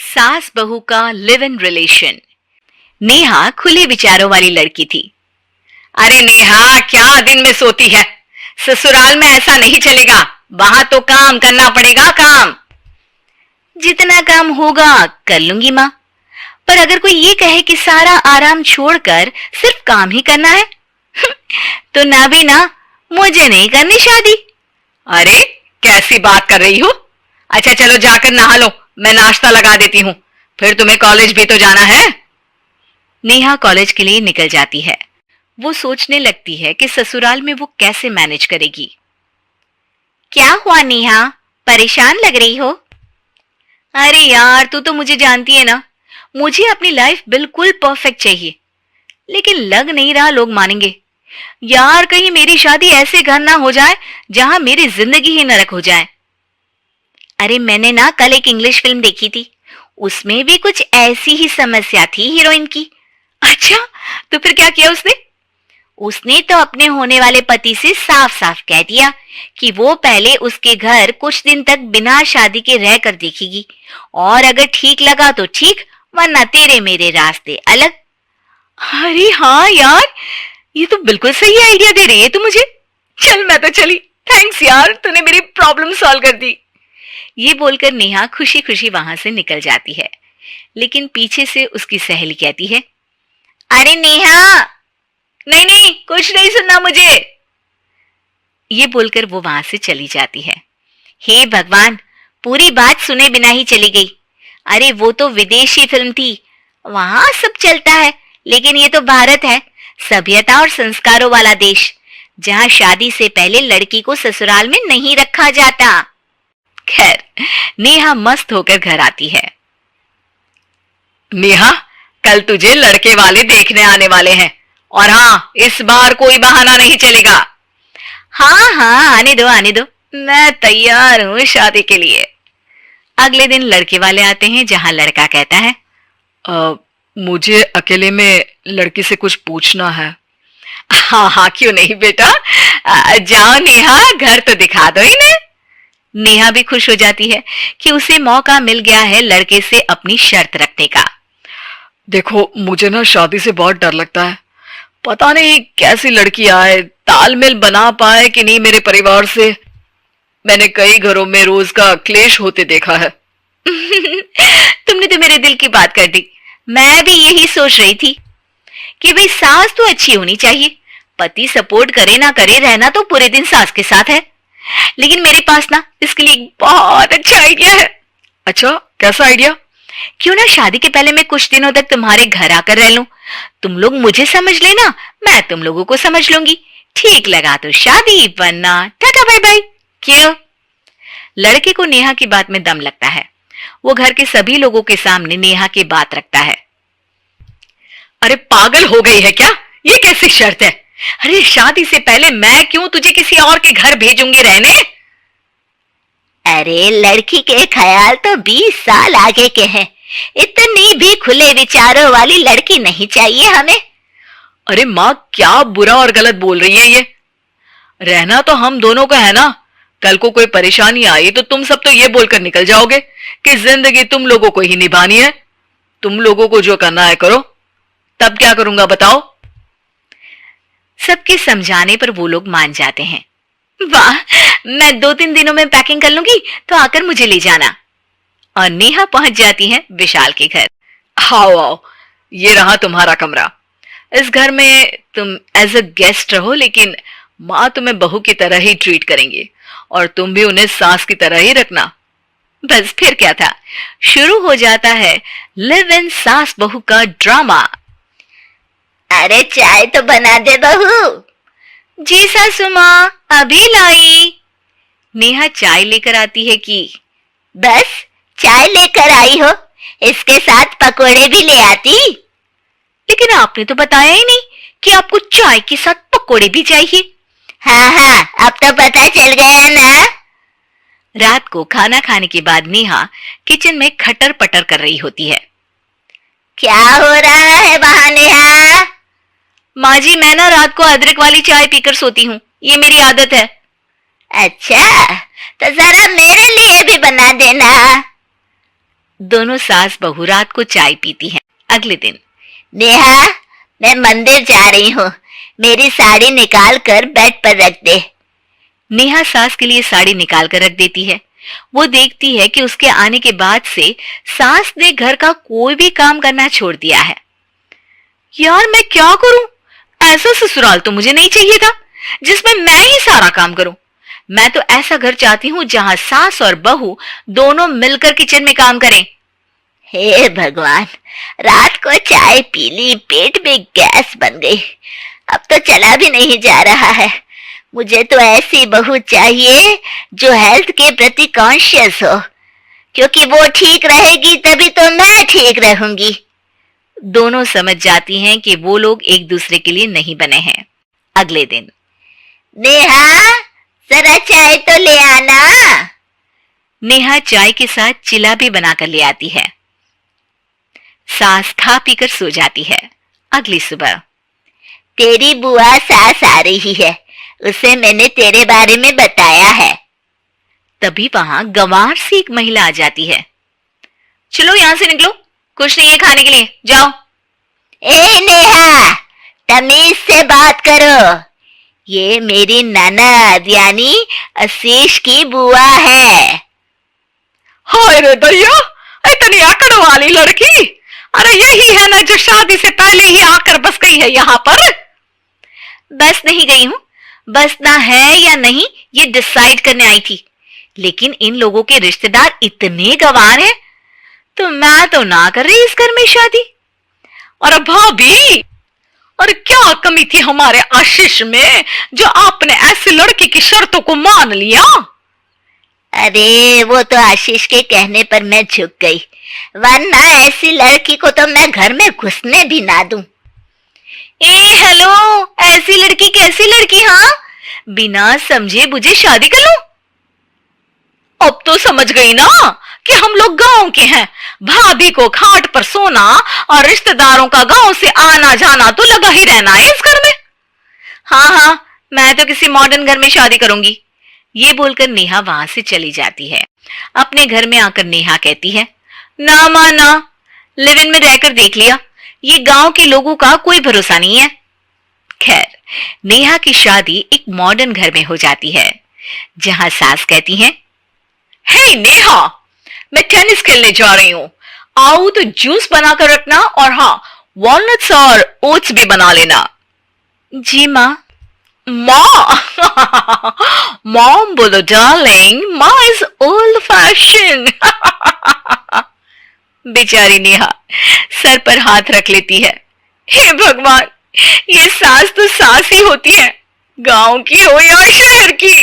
सास बहू का लिव इन रिलेशन। नेहा खुले विचारों वाली लड़की थी। अरे नेहा, क्या दिन में सोती है? ससुराल में ऐसा नहीं चलेगा, वहां तो काम करना पड़ेगा। काम जितना काम होगा कर लूंगी माँ, पर अगर कोई ये कहे कि सारा आराम छोड़कर सिर्फ काम ही करना है तो ना भी ना, मुझे नहीं करनी शादी। अरे कैसी बात कर रही हो? अच्छा चलो जाकर नहा लो, मैं नाश्ता लगा देती हूँ, फिर तुम्हें कॉलेज भी तो जाना है। नेहा कॉलेज के लिए निकल जाती है। वो सोचने लगती है कि ससुराल में वो कैसे मैनेज करेगी। क्या हुआ नेहा, परेशान लग रही हो? अरे यार, तू तो मुझे जानती है ना, मुझे अपनी लाइफ बिल्कुल परफेक्ट चाहिए, लेकिन लग नहीं रहा लोग मानेंगे। यार कहीं मेरी शादी ऐसे घर ना हो जाए जहां मेरी जिंदगी ही नरक हो जाए। अरे मैंने ना कल एक इंग्लिश फिल्म देखी थी, उसमें भी कुछ ऐसी ही समस्या थी हीरोइन की। अच्छा, तो फिर क्या किया उसने? उसने तो अपने होने वाले पति से साफ साफ कह दिया कि वो पहले उसके घर कुछ दिन तक बिना शादी के रह कर देखेगी, और अगर ठीक लगा तो ठीक, वरना तेरे मेरे रास्ते अलग। अरे हाँ यार, ये तो बिल्कुल सही आइडिया दे रही है तू मुझे। चल मैं तो चली, थैंक्स यार, तूने मेरी प्रॉब्लम सॉल्व कर दी। ये बोलकर नेहा खुशी खुशी वहां से निकल जाती है, लेकिन पीछे से उसकी सहेली कहती है, अरे नेहा, नहीं नहीं कुछ नहीं सुनना मुझे। ये बोलकर वो वहां से चली जाती है। हे भगवान, पूरी बात सुने बिना ही चली गई। अरे वो तो विदेशी फिल्म थी, वहां सब चलता है, लेकिन ये तो भारत है, सभ्यता और संस्कारों वाला देश, जहां शादी से पहले लड़की को ससुराल में नहीं रखा जाता। खैर, नेहा मस्त होकर घर आती है। नेहा, कल तुझे लड़के वाले देखने आने वाले हैं, और हाँ, इस बार कोई बहाना नहीं चलेगा। हाँ हाँ, आने दो आने दो, मैं तैयार हूँ शादी के लिए। अगले दिन लड़के वाले आते हैं, जहां लड़का कहता है, मुझे अकेले में लड़की से कुछ पूछना है। हाँ हाँ, क्यों नहीं बेटा, जाओ नेहा, घर तो दिखा दो इन्हें। नेहा भी खुश हो जाती है कि उसे मौका मिल गया है लड़के से अपनी शर्त रखने का। देखो, मुझे ना शादी से बहुत डर लगता है, पता नहीं कैसी लड़की आए, तालमेल बना पाए कि नहीं मेरे परिवार से। मैंने कई घरों में रोज का क्लेश होते देखा है। तुमने तो मेरे दिल की बात कर दी। मैं भी यही सोच रही थी कि भाई सास तो अच्छी होनी चाहिए, पति सपोर्ट करे ना करे, रहना तो पूरे दिन सास के साथ है, लेकिन मेरे पास ना इसके लिए एक बहुत अच्छा आइडिया है। अच्छा, कैसा आइडिया? क्यों ना शादी के पहले मैं कुछ दिनों तक तुम्हारे घर आकर रह लूं, तुम लोग मुझे समझ लेना, मैं तुम लोगों को समझ लूंगी, ठीक लगा तो शादी, वरना टाटा बाय बाय। क्यों? लड़के को नेहा की बात में दम लगता है। वो घर के सभी लोगों के सामने नेहा की बात रखता है। अरे पागल हो गई है क्या? ये कैसी शर्त है? अरे शादी से पहले मैं क्यों तुझे किसी और के घर भेजूंगी रहने? अरे लड़की के ख्याल तो 20 साल आगे के हैं, इतनी भी खुले विचारों वाली लड़की नहीं चाहिए हमें। अरे माँ, क्या बुरा और गलत बोल रही है ये? रहना तो हम दोनों का है ना, कल को कोई परेशानी आई तो तुम सब तो ये बोलकर निकल जाओगे कि जिंदगी तुम लोगों को ही निभानी है, तुम लोगों को जो करना है करो। तब क्या करूंगा बताओ? सबके समझाने पर वो लोग मान जाते हैं। वाह, मैं 2-3 दिनों में पैकिंग कर लूंगी, तो आकर मुझे ले जाना। और नेहा पहुंच जाती है विशाल के घर। आओ आओ, ये रहा तुम्हारा कमरा। इस घर में तुम एज अ गेस्ट रहो, लेकिन माँ तुम्हें बहू की तरह ही ट्रीट करेंगे, और तुम भी उन्हें सास की तरह ही रखना। बस फिर क्या था, शुरू हो जाता है लिव इन सास बहू का ड्रामा। अरे चाय तो बना दे बहू। जी सासू माँ, अभी लाई। नेहा चाय लेकर आती है कि बस चाय लेकर आई हो, इसके साथ पकोड़े भी ले आती। लेकिन आपने तो बताया ही नहीं कि आपको चाय के साथ पकोड़े भी चाहिए। हाँ हाँ, अब तो पता चल गया ना। रात को खाना खाने के बाद नेहा किचन में खटर पटर कर रही होती है। क्या हो रहा है वहां नेहा? माँ जी, मैं ना रात को अदरक वाली चाय पीकर सोती हूँ, ये मेरी आदत है। अच्छा, तो जरा मेरे लिए भी बना देना। दोनों सास बहू रात को चाय पीती हैं। अगले दिन, नेहा, मैं मंदिर जा रही हूँ, मेरी साड़ी निकाल कर बेड पर रख दे। नेहा सास के लिए साड़ी निकाल कर रख देती है। वो देखती है कि उसके आने के बाद से सास ने घर का कोई भी काम करना छोड़ दिया है। यार मैं क्या करूं? ऐसा ससुराल तो मुझे नहीं चाहिए था जिसमें मैं ही सारा काम करूं। मैं तो ऐसा घर चाहती हूं जहां सास और बहू दोनों मिलकर किचन में काम करें। हे भगवान, रात को चाय पी ली, पेट में गैस बन गई, अब तो चला भी नहीं जा रहा है। मुझे तो ऐसी बहू चाहिए जो हेल्थ के प्रति कॉन्शियस हो, क्योंकि वो ठीक रहेगी तभी तो मैं ठीक रहूंगी। दोनों समझ जाती हैं कि वो लोग एक दूसरे के लिए नहीं बने हैं। अगले दिन, नेहा, जरा चाय तो ले आना। नेहा चाय के साथ चिला भी बनाकर ले आती है। सास खा पीकर सो जाती है। अगली सुबह, तेरी बुआ सास आ रही है, उसे मैंने तेरे बारे में बताया है। तभी वहां गंवार से एक महिला आ जाती है। चलो यहां से निकलो, कुछ नहीं है खाने के लिए, जाओ। ए नेहा, तमीज से बात करो, ये मेरी ननद यानी आशीष की बुआ है। हाय रे दैया, इतनी अकड़ वाली लड़की! अरे यही है ना जो शादी से पहले ही आकर बस गई है यहाँ पर। बस नहीं गई हूँ, बसना है या नहीं ये डिसाइड करने आई थी, लेकिन इन लोगों के रिश्तेदार इतने गंवार हैं तो मैं तो ना कर रही इस घर में शादी। और भाभी, और क्या कमी थी हमारे आशीष में जो आपने ऐसी लड़की की शर्तों को मान लिया? अरे वो तो आशीष के कहने पर मैं झुक गई, वरना ऐसी लड़की को तो मैं घर में घुसने भी ना दूं। ए हेलो, ऐसी लड़की कैसी लड़की? हाँ, बिना समझे बुझे शादी कर लूं? अब तो समझ गई ना कि हम लोग गांव के हैं। भाभी को खाट पर सोना और रिश्तेदारों का गांव से आना जाना तो लगा ही रहना है इस घर में। हाँ हाँ, मैं तो किसी मॉडर्न घर में शादी करूंगी। ये बोलकर नेहा वहां से चली जाती है। अपने घर में आकर नेहा कहती है, ना मां ना, लिव इन में रहकर देख लिया, ये गांव के लोगों का कोई भरोसा नहीं है। खैर, नेहा की शादी एक मॉडर्न घर में हो जाती है, जहां सास कहती हैं, हे नेहा, मैं टेनिस खेलने जा रही हूँ, आओ तो जूस बनाकर रखना, और हाँ, वॉलनट्स और ओट्स भी बना लेना। जी माँ। माँ मॉम बोलो डार्लिंग, माँ इज ओल्ड फैशन। बेचारी नेहा सर पर हाथ रख लेती है। हे भगवान, ये सास तो सास ही होती है, गांव की हो या शहर की।